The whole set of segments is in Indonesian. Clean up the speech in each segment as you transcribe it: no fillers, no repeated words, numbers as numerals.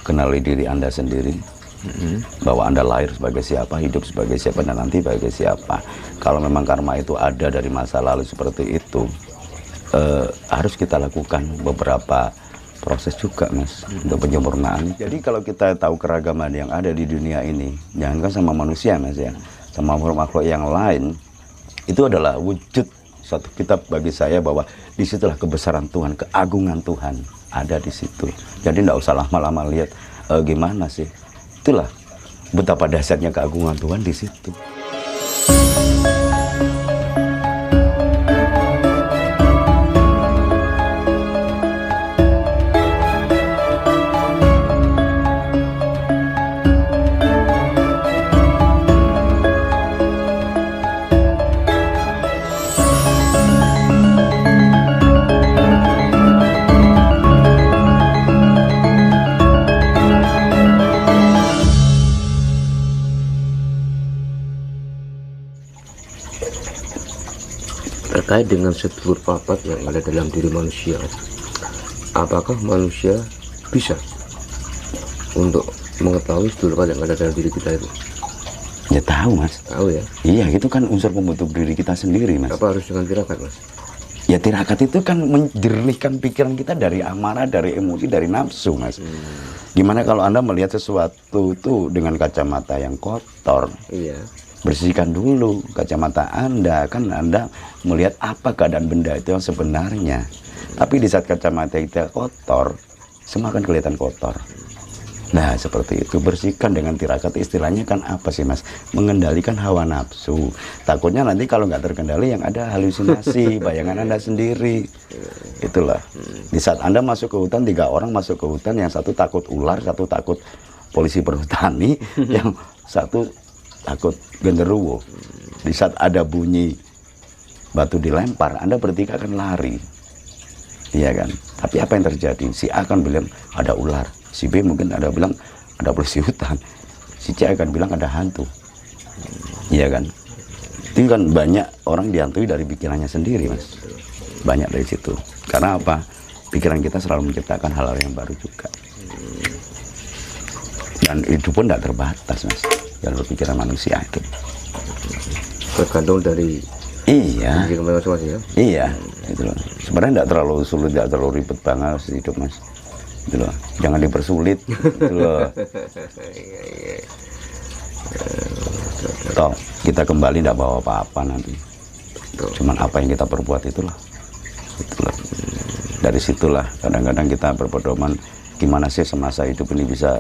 kenali diri Anda sendiri, bahwa Anda lahir sebagai siapa, hidup sebagai siapa, dan nanti sebagai siapa. Kalau memang karma itu ada dari masa lalu seperti itu, harus kita lakukan beberapa proses juga, Mas, untuk penyempurnaan. Jadi kalau kita tahu keragaman yang ada di dunia ini, jangankan sama manusia, Mas, ya, sama makhluk yang lain, itu adalah wujud satu kitab bagi saya, bahwa disitulah kebesaran Tuhan, keagungan Tuhan ada di situ. Jadi tidak usah lama-lama lihat gimana sih. Itulah betapa dahsyatnya keagungan Tuhan di situ. Terkait dengan sedulur papat yang ada dalam diri manusia, apakah manusia bisa untuk mengetahui sedulur papat yang ada dalam diri kita itu? Ya tahu, Mas. Tahu ya? Iya, itu kan unsur pembentuk diri kita sendiri, Mas. Apa harus dengan tirakat, Mas? Ya tirakat itu kan menjernihkan pikiran kita dari amarah, dari emosi, dari nafsu, Mas. Gimana kalau Anda melihat sesuatu itu dengan kacamata yang kotor? Iya. Bersihkan dulu kacamata Anda, kan Anda melihat apa keadaan benda itu yang sebenarnya. Tapi di saat kacamata kita kotor, semua akan kelihatan kotor. Nah, seperti itu. Bersihkan dengan tirakat, istilahnya kan apa sih, Mas? Mengendalikan hawa nafsu. Takutnya nanti kalau nggak terkendali yang ada halusinasi, bayangan Anda sendiri. Itulah. Di saat Anda masuk ke hutan, 3 orang masuk ke hutan, yang satu takut ular, satu takut polisi perhutani, yang satu takut genderuwo. Di saat ada bunyi batu dilempar, Anda bertiga akan lari, iya kan? Tapi apa yang terjadi? Si A akan bilang ada ular, si B mungkin ada bilang ada polisi hutan, si C akan bilang ada hantu, iya kan? Itu kan banyak orang dihantui dari pikirannya sendiri, Mas. Banyak dari situ. Karena apa? Pikiran kita selalu menciptakan hal-hal yang baru juga. Dan itu pun tidak terbatas, Mas. Jalur pikiran manusia itu Tergantung dari masing-masing ya. Iya, itu loh. Sebenarnya tidak terlalu sulit, tidak terlalu ribet banget hidup, Mas. Itu loh. Jangan dipersulit. Itu loh. Toh kita kembali tidak bawa apa-apa nanti. Cuman apa yang kita perbuat itulah. Itulah. Dari situlah kadang-kadang kita berpedoman, gimana sih semasa hidup ini bisa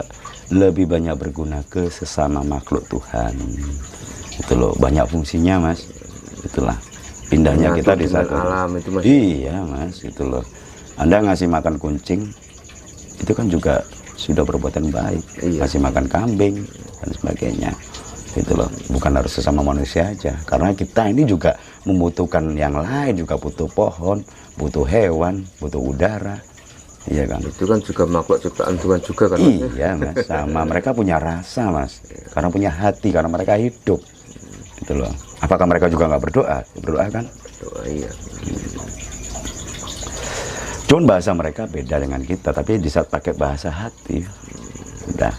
lebih banyak berguna ke sesama makhluk Tuhan. Itu loh, banyak fungsinya, Mas. Itulah pindahnya kita di satu alam itu, Mas. Iya, Mas, itu loh. Anda ngasih makan kucing itu kan juga sudah perbuatan baik. Iya. Ngasih makan kambing dan sebagainya. Itu loh, bukan harus sesama manusia aja, karena kita ini juga membutuhkan yang lain, juga butuh pohon, butuh hewan, butuh udara. Iya kan? Itu kan juga makhluk ciptaan Tuhan juga kan? Iya, Mas, sama mereka punya rasa, Mas, karena punya hati, karena mereka hidup. Gitu loh. Apakah mereka juga nggak berdoa? Berdoa kan? Doa, iya. Cuman bahasa mereka beda dengan kita, tapi di saat pakai bahasa hati, udah.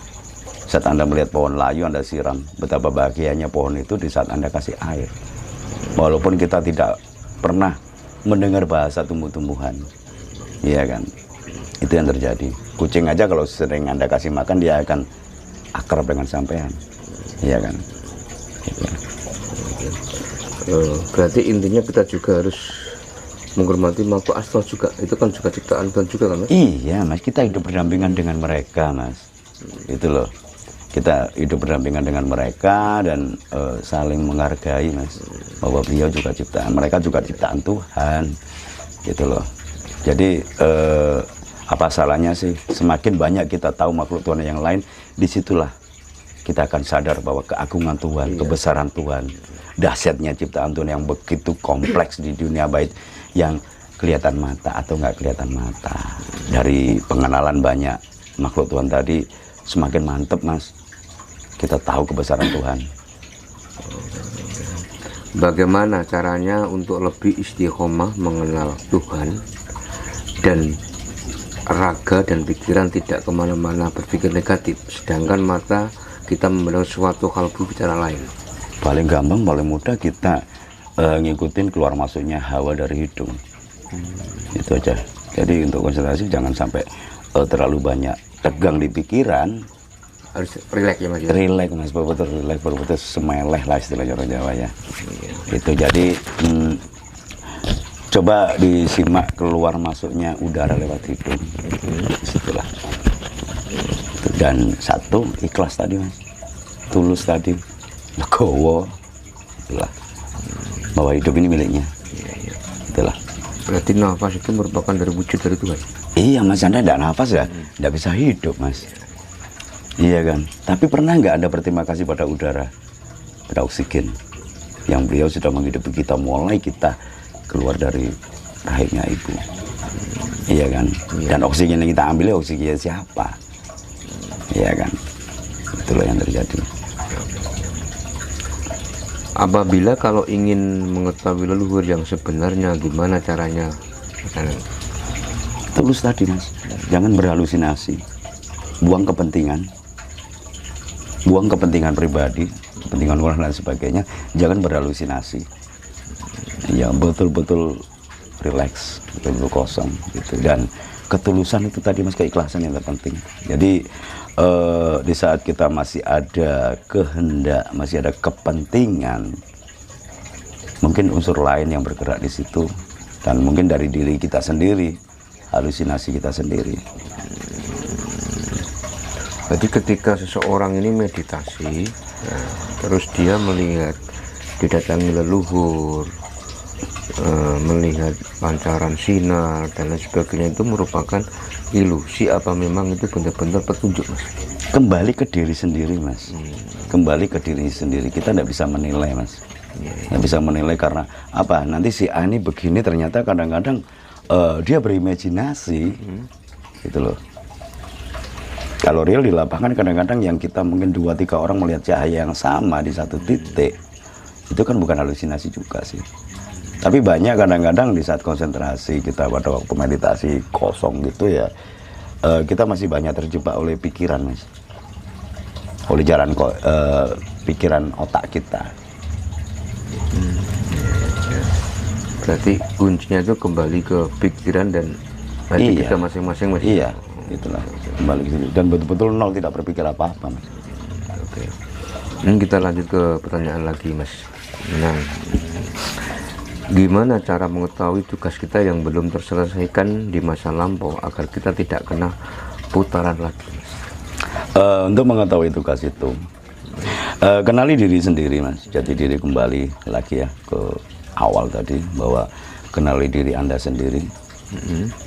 Saat Anda melihat pohon layu, Anda siram. Betapa bahagianya pohon itu di saat Anda kasih air. Walaupun kita tidak pernah mendengar bahasa tumbuh-tumbuhan, iya kan? Itu yang terjadi. Kucing aja kalau sering Anda kasih makan, dia akan akrab dengan sampean, iya kan? Gitu. Berarti intinya kita juga harus menghormati makhluk astral juga. Itu kan juga ciptaan Tuhan juga kan, Mas? Iya, Mas, kita hidup berdampingan dengan mereka, Mas. Itu loh. Kita hidup berdampingan dengan mereka dan saling menghargai, Mas. Bahwa beliau juga ciptaan, mereka juga ciptaan Tuhan. Gitu loh. Jadi apa salahnya sih? Semakin banyak kita tahu makhluk Tuhan yang lain, disitulah kita akan sadar bahwa keagungan Tuhan, kebesaran Tuhan, dahsyatnya ciptaan Tuhan yang begitu kompleks di dunia, baik yang kelihatan mata atau nggak kelihatan mata. Dari pengenalan banyak makhluk Tuhan tadi, semakin mantep, Mas. Kita tahu kebesaran Tuhan. Bagaimana caranya untuk lebih istiqomah mengenal Tuhan, dan raga dan pikiran tidak kemana-mana berpikir negatif, sedangkan mata kita memandang suatu hal bicara lain. Paling gampang, paling mudah kita ngikutin keluar masuknya hawa dari hidung. Itu aja. Jadi untuk konsentrasi jangan sampai terlalu banyak tegang di pikiran. Harus rileks ya Mas. Rileks Mas, betul rileks, betul semeleh lah istilahnya orang Jawa ya. Itu jadi coba disimak keluar masuknya udara lewat hidung. Situlah. Dan satu, ikhlas tadi Mas, tulus tadi, legowo, itulah, bahwa hidup ini miliknya. Itulah. Berarti nafas itu merupakan dari wujud dari Tuhan. Iya Mas, Anda tidak nafas ya, tidak bisa hidup Mas. Iya kan. Tapi pernah nggak Anda berterima kasih pada udara, pada oksigen, yang beliau sudah menghidupi kita mulai kita keluar dari rahimnya ibu. Iya kan. Dan oksigen yang kita ambil oksigen siapa? Iya kan. Itulah yang terjadi. Apabila kalau ingin mengetahui leluhur yang sebenarnya, gimana caranya? Tulus tadi Mas, jangan berhalusinasi, buang kepentingan pribadi, kepentingan orang dan sebagainya, jangan berhalusinasi. Ya betul-betul relax, betul-betul kosong gitu. Dan ketulusan itu tadi Mas, keikhlasan yang terpenting. Jadi di saat kita masih ada kehendak, masih ada kepentingan, mungkin unsur lain yang bergerak di situ, dan mungkin dari diri kita sendiri, halusinasi kita sendiri. Jadi ketika seseorang ini meditasi, terus dia melihat didatangi leluhur, melihat pancaran sinar dan lain sebagainya, itu merupakan ilusi apa memang itu benar-benar petunjuk Mas? Kembali ke diri sendiri Mas, kembali ke diri sendiri. Kita tidak bisa menilai Mas, tidak bisa menilai karena apa, nanti si A ini begini, ternyata kadang-kadang dia berimajinasi gitu loh. Kalau real di lapangan kadang-kadang yang kita mungkin 2-3 orang melihat cahaya yang sama di satu titik, itu kan bukan halusinasi juga sih. Tapi banyak kadang-kadang di saat konsentrasi kita pada waktu meditasi kosong gitu ya, kita masih banyak terjebak oleh pikiran Mas, oleh jalan pikiran otak kita. Berarti kuncinya itu kembali ke pikiran dan hati kita masing-masing Mas. Iya, itulah, kembali ke situ. Dan betul-betul nol, tidak berpikir apa-apa Mas. Oke. Ini kita lanjut ke pertanyaan lagi Mas. Nah, gimana cara mengetahui tugas kita yang belum terselesaikan di masa lampau agar kita tidak kena putaran lagi Mas? Untuk mengetahui tugas itu, kenali diri sendiri Mas. Jadi diri kembali lagi ya ke awal tadi, bahwa kenali diri Anda sendiri,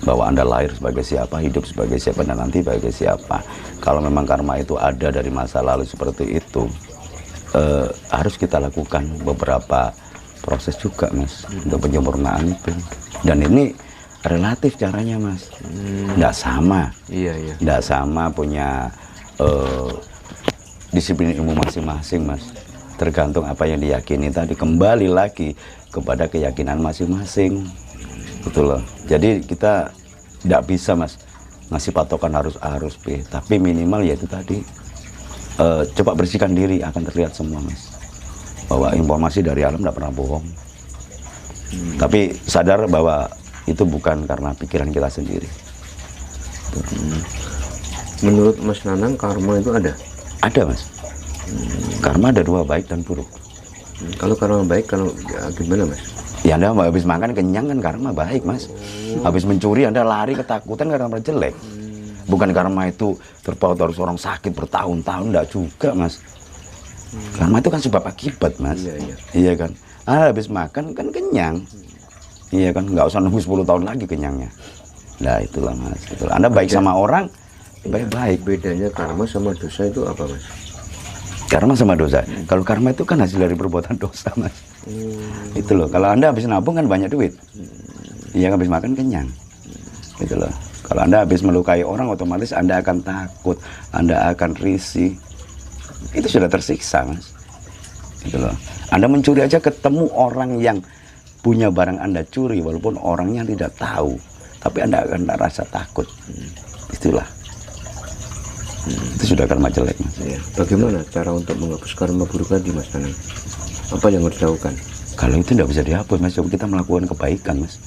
bahwa Anda lahir sebagai siapa, hidup sebagai siapa, dan nanti sebagai siapa. Kalau memang karma itu ada dari masa lalu seperti itu, harus kita lakukan beberapa proses juga Mas, untuk penyempurnaan itu. Dan ini relatif caranya Mas, tidak sama. Iya. Tidak sama, punya disiplin ilmu masing-masing Mas. Tergantung apa yang diyakini tadi, kembali lagi kepada keyakinan masing-masing. Betul loh. Jadi kita tidak bisa Mas ngasih patokan harus A harus B, tapi minimal yaitu tadi, coba bersihkan diri, akan terlihat semua Mas, bahwa informasi dari alam tidak pernah bohong. Tapi sadar bahwa itu bukan karena pikiran kita sendiri. Menurut Mas Nanang, karma itu ada? Ada Mas. Karma ada 2, baik dan buruk. Kalau karma baik, kalau ya, gimana Mas? Ya Anda habis makan kenyang kan karma baik Mas. Habis mencuri Anda lari ketakutan karena jelek. Bukan karma itu terpaut harus orang sakit bertahun-tahun, enggak juga Mas. Karma itu kan sebab akibat Mas. Iya kan. Habis makan kan kenyang. Iya kan, nggak usah nunggu 10 tahun lagi kenyangnya. Nah itulah Mas. Itulah. Anda baik sama orang, baik-baik. Bedanya karma sama dosa itu apa Mas? Karma sama dosa. Kalau karma itu kan hasil dari perbuatan dosa Mas. Itu loh. Kalau Anda habis nabung kan banyak duit. Iya, habis makan kenyang. Gitu loh. Kalau Anda habis melukai orang, otomatis Anda akan takut, Anda akan risih. Itu sudah tersiksa Mas. Gitu loh. Anda mencuri aja ketemu orang yang punya barang Anda curi, walaupun orangnya tidak tahu. tapi Anda akan rasa takut. Itulah. Itu sudah karma jelek, Mas. Ya. Bagaimana cara untuk menghapus karma buruk tadi, Mas Nanang? Apa yang harus dilakukan? Kalau itu tidak bisa dihapus, Mas. Coba kita melakukan kebaikan, Mas.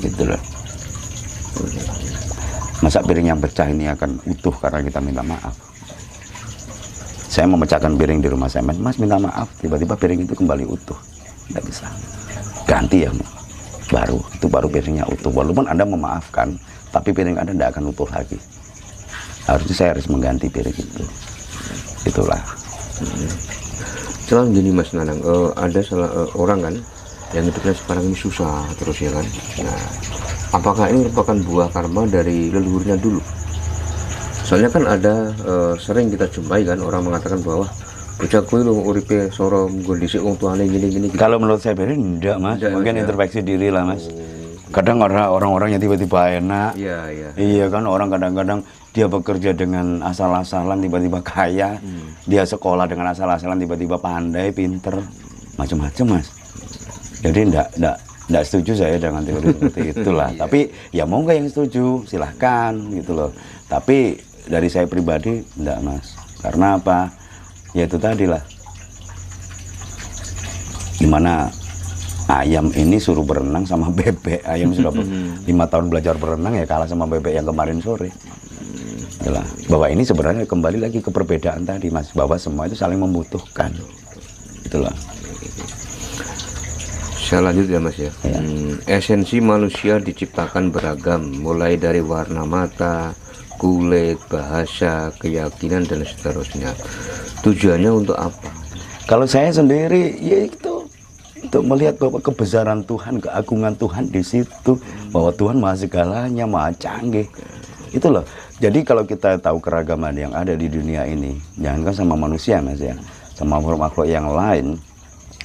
Itulah. Masa piring yang pecah ini akan utuh karena kita minta maaf? Saya memecahkan piring di rumah saya, Mas minta maaf, tiba-tiba piring itu kembali utuh. Tidak bisa. Ganti ya, baru. Itu baru piringnya utuh. Walaupun Anda memaafkan, tapi piring Anda tidak akan utuh lagi. Harusnya saya harus mengganti piring itu. Itulah. Sekarang gini Mas Nanang, ada orang kan yang hidupnya sekarang ini susah terus ya kan. Nah, apakah ini merupakan buah karma dari leluhurnya dulu? Soalnya kan ada sering kita jumpai kan orang mengatakan bahwa bocah kuwi lho uripe soro nggo dhisik wong tuane gini-gini. Kalau menurut saya enggak, Mas. Enggak, Mungkin Mas, ya. introspeksi diri lah, Mas. Kadang orang-orang yang tiba-tiba enak. Iya, iya. Iya kan, orang kadang-kadang dia bekerja dengan asal-asalan tiba-tiba kaya. Dia sekolah dengan asal-asalan tiba-tiba pandai, pinter, macam-macam, Mas. Jadi enggak setuju saya dengan teori seperti itulah. Tapi ya mau nggak yang setuju, silahkan gitu loh. Tapi dari saya pribadi enggak, Mas. Karena apa? Ya itu tadi lah. Gimana ayam ini suruh berenang sama bebek. Ayam sudah 5 tahun belajar berenang ya kalah sama bebek yang kemarin sore. Itulah. Bahwa ini sebenarnya kembali lagi ke perbedaan tadi, Mas. Bahwa semua itu saling membutuhkan. Itulah. Saya lanjut ya Mas ya. Ya. Esensi manusia diciptakan beragam, mulai dari warna mata, kulit, bahasa, keyakinan dan seterusnya. Tujuannya untuk apa? Kalau saya sendiri ya itu untuk melihat bahwa kebesaran Tuhan, keagungan Tuhan di situ, bahwa Tuhan maha segalanya, maha canggih. Itu loh. Jadi kalau kita tahu keragaman yang ada di dunia ini, jangankan sama manusia, Mas ya, sama makhluk yang lain,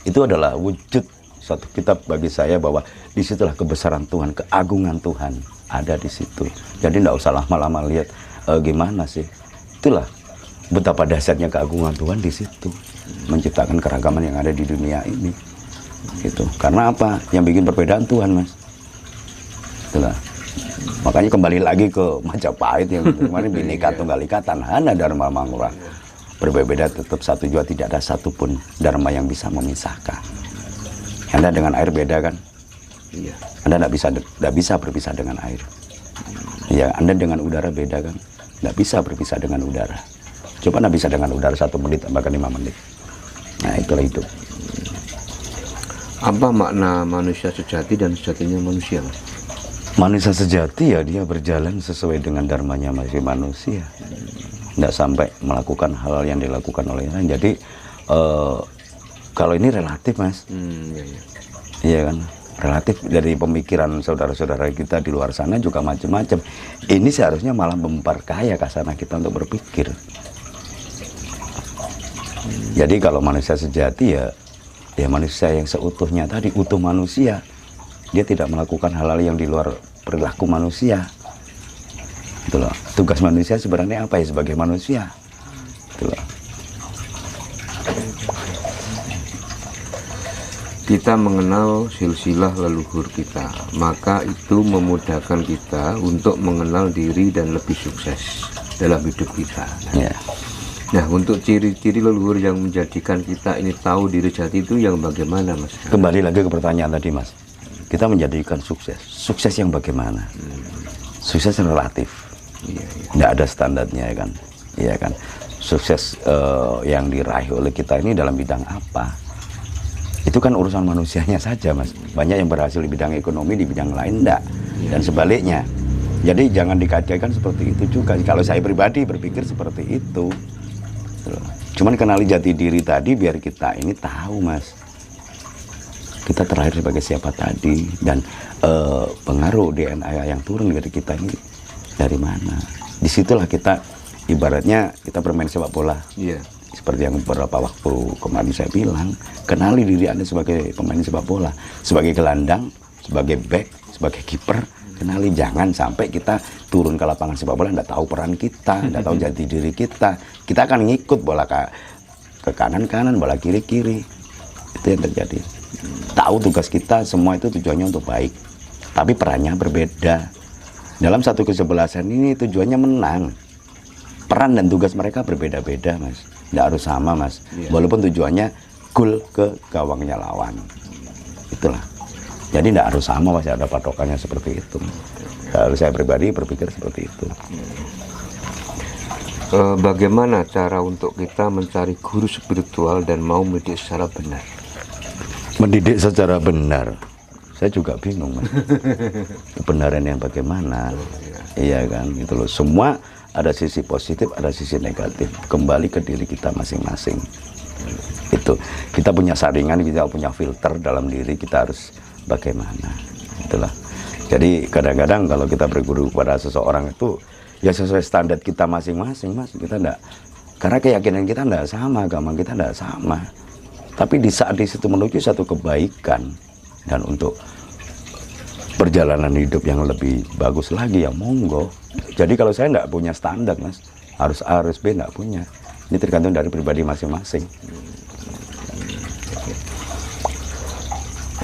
itu adalah wujud satu kitab bagi saya bahwa disitulah kebesaran Tuhan, keagungan Tuhan ada di situ. Jadi tidak usah lama-lama lihat gimana sih. Itulah betapa dahsyatnya keagungan Tuhan di situ, menciptakan keragaman yang ada di dunia ini. Gitu. Karena apa? Yang bikin perbedaan Tuhan, Mas. Itulah. Makanya kembali lagi ke Majapahit yang kemarin Bhinneka Tunggal Ika Tanahana Dharma Mangura. Berbeda tetap satu jua, tidak ada satupun dharma yang bisa memisahkan. Anda dengan air beda kan? Iya. Anda tidak bisa berpisah dengan air. Ya, Anda dengan udara beda kan? Tidak bisa berpisah dengan udara. Coba Anda bisa dengan udara 1 menit, bahkan 5 menit. Nah, itulah hidup. Apa makna manusia sejati dan sejatinya manusia? Manusia sejati ya dia berjalan sesuai dengan dharmanya masih manusia. Tidak sampai melakukan hal yang dilakukan oleh lain. Jadi kalau ini relatif, Mas. Iya, iya. Iya kan? Relatif dari pemikiran saudara-saudara kita di luar sana juga macam-macam. Ini seharusnya malah memperkaya kasana kita untuk berpikir. Jadi kalau manusia sejati ya manusia yang seutuhnya tadi, utuh manusia. Dia tidak melakukan hal-hal yang di luar perilaku manusia. Itu loh. Tugas manusia sebenarnya apa ya sebagai manusia? Itu loh. Kita mengenal silsilah leluhur kita, maka itu memudahkan kita untuk mengenal diri dan lebih sukses dalam hidup kita. Ya. Nah, untuk ciri-ciri leluhur yang menjadikan kita ini tahu diri jati itu yang bagaimana, Mas? Kembali lagi ke pertanyaan tadi, Mas. Kita menjadikan sukses. Sukses yang bagaimana? Sukses yang relatif. Iya, iya. Tidak ada standarnya ya kan. Iya kan. Sukses yang diraih oleh kita ini dalam bidang apa? Itu kan urusan manusianya saja, Mas. Banyak yang berhasil di bidang ekonomi, di bidang lain enggak. Dan sebaliknya. Jadi jangan dikaitkan seperti itu juga. Kalau saya pribadi berpikir seperti itu. Cuman kenali jati diri tadi biar kita ini tahu, Mas. Kita terakhir sebagai siapa tadi dan pengaruh DNA yang turun dari kita ini dari mana. Disitulah kita ibaratnya kita bermain sepak bola. Iya. Seperti yang beberapa waktu kemarin saya bilang, kenali diri Anda sebagai pemain sepak bola, sebagai gelandang, sebagai back, sebagai kiper. Kenali, jangan sampai kita turun ke lapangan sepak bola nggak tahu peran kita, nggak tahu jati diri kita. Kita akan ngikut bola ke kanan-kanan, bola kiri-kiri. Itu yang terjadi. Tahu tugas kita, semua itu tujuannya untuk baik. Tapi perannya berbeda. Dalam satu kesebelasan ini tujuannya menang. Peran dan tugas mereka berbeda-beda, Mas. Nggak harus sama, Mas. Walaupun tujuannya gol ke gawangnya lawan. Itulah. Jadi nggak harus sama, Mas. Ada patokannya seperti itu. Kalau saya pribadi berpikir seperti itu. Bagaimana cara untuk kita mencari guru spiritual dan mau mendidik secara benar? Mendidik secara benar, saya juga bingung, Mas. Kebenaran yang bagaimana? Iya kan, gitu loh. Semua ada sisi positif, ada sisi negatif. Kembali ke diri kita masing-masing. Itu kita punya saringan, kita punya filter dalam diri, kita harus bagaimana. Itulah. Jadi kadang-kadang kalau kita berguru kepada seseorang itu ya sesuai standar kita masing-masing, Mas. Kita enggak, karena keyakinan kita enggak sama, agama kita enggak sama. Tapi di saat di situ menuju satu kebaikan dan untuk perjalanan hidup yang lebih bagus lagi, ya monggo. Jadi kalau saya enggak punya standar, Mas, harus A harus B, enggak punya. Ini tergantung dari pribadi masing-masing.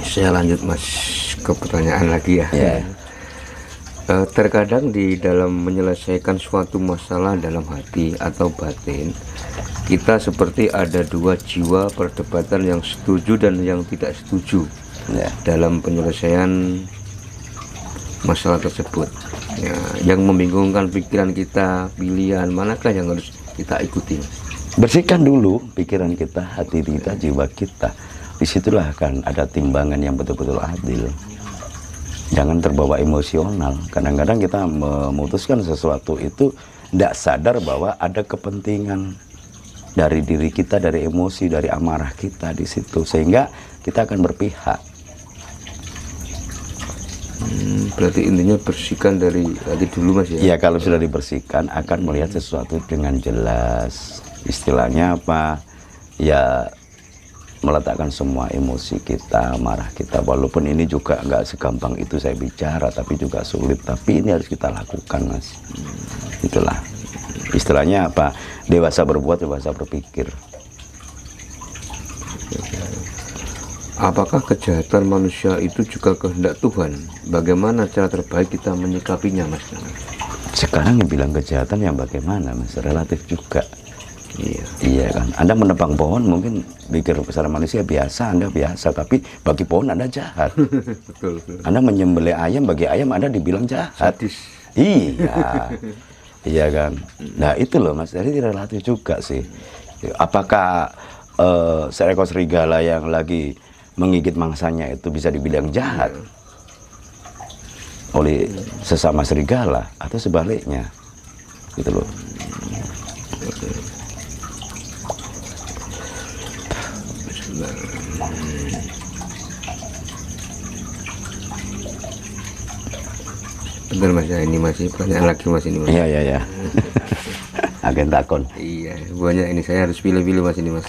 Saya lanjut, Mas, ke pertanyaan lagi ya. Yeah. Terkadang di dalam menyelesaikan suatu masalah dalam hati atau batin, kita seperti ada dua jiwa perdebatan, yang setuju dan yang tidak setuju dalam penyelesaian masalah tersebut. Ya, yang membingungkan pikiran kita, pilihan manakah yang harus kita ikuti? Bersihkan dulu pikiran kita, hati kita, jiwa kita. Disitulah akan ada timbangan yang betul-betul adil. Jangan terbawa emosional. Kadang-kadang kita memutuskan sesuatu itu tidak sadar bahwa ada kepentingan dari diri kita, dari emosi, dari amarah kita di situ, sehingga kita akan berpihak. Berarti intinya bersihkan dari hati dulu, Mas, ya? Ya, kalau sudah dibersihkan akan melihat sesuatu dengan jelas. Istilahnya apa? Ya, meletakkan semua emosi kita, marah kita. Walaupun ini juga nggak segampang itu saya bicara, tapi juga sulit. Tapi ini harus kita lakukan, Mas. Itulah. Istilahnya apa? Dewasa berbuat, dewasa berpikir. Apakah kejahatan manusia itu juga kehendak Tuhan? Bagaimana cara terbaik kita menyikapinya, Mas? Sekarang yang bilang kejahatan yang bagaimana, Mas? Relatif juga. Iya. Iya kan. Anda menebang pohon mungkin pikir secara manusia biasa, Anda biasa, tapi bagi pohon Anda jahat. Betul, betul. Anda menyembelih ayam, bagi ayam Anda dibilang jahat. Sadis. Iya. Iya kan. Nah, itu loh, Mas. Jadi relatif juga sih. Apakah seekor serigala yang lagi menggigit mangsanya itu bisa dibilang jahat oleh sesama serigala, atau sebaliknya? Gitu loh. Bener, Mas, ya, ini masih banyak lagi, Mas, ini, Mas. Iya, iya, iya. Agen takon. Iya, banyak ini, saya harus pilih-pilih, Mas, ini, Mas.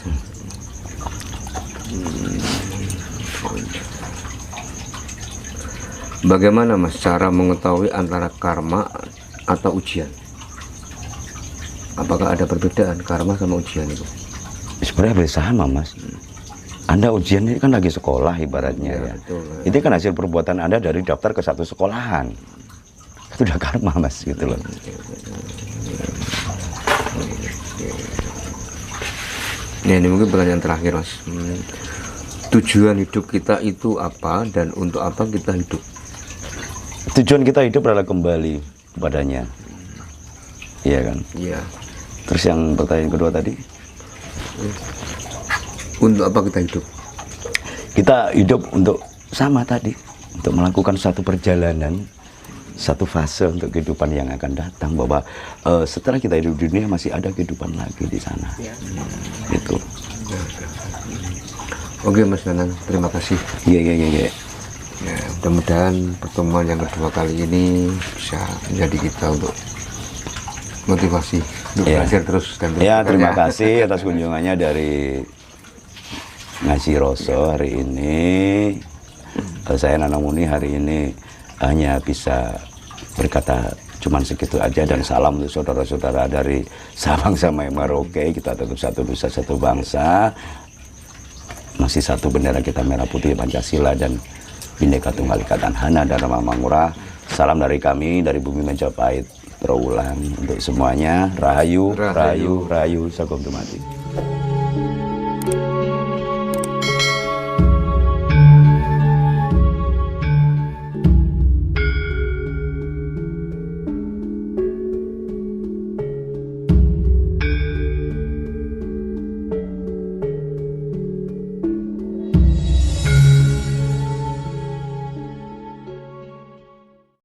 Bagaimana, Mas, cara mengetahui antara karma atau ujian? Apakah ada perbedaan karma sama ujian itu? Sebenarnya hampir sama, Mas. Anda ujian ini kan lagi sekolah ibaratnya, ya. Betul, ya. Itu kan hasil perbuatan Anda dari daftar ke satu sekolahan. Itu udah karma, Mas, gitu loh. Nah, ini mungkin pertanyaan terakhir, Mas. Tujuan hidup kita itu apa, dan untuk apa kita hidup? Tujuan kita hidup adalah kembali kepadanya. Iya kan? Iya. Terus yang pertanyaan kedua tadi? Untuk apa kita hidup? Kita hidup untuk sama tadi, untuk melakukan satu perjalanan, satu fase untuk kehidupan yang akan datang, bahwa setelah kita hidup di dunia masih ada kehidupan lagi di sana. Itu. Oke, Mas Nanang, terima kasih. Iya, iya, iya, iya. Ya, mudah-mudahan pertemuan yang kedua kali ini bisa menjadi kita untuk motivasi untuk belajar terus dan terus. Ya, terima kasih atas kunjungannya dari Ngaji Roso hari ini. Saya Nanang Muni hari ini hanya bisa berkata cuman segitu aja, dan salam untuk saudara-saudara dari Sabang sampai Merauke. Kita tetap satu nusa, satu bangsa, masih satu bendera kita merah putih Pancasila dan Bhinneka Tunggal Ika dan Hana Dharma Mangura. Salam dari kami, dari Bumi Majapahit, Trawulan. Untuk semuanya, rahayu, rahayu, rahayu, sakum dumadi.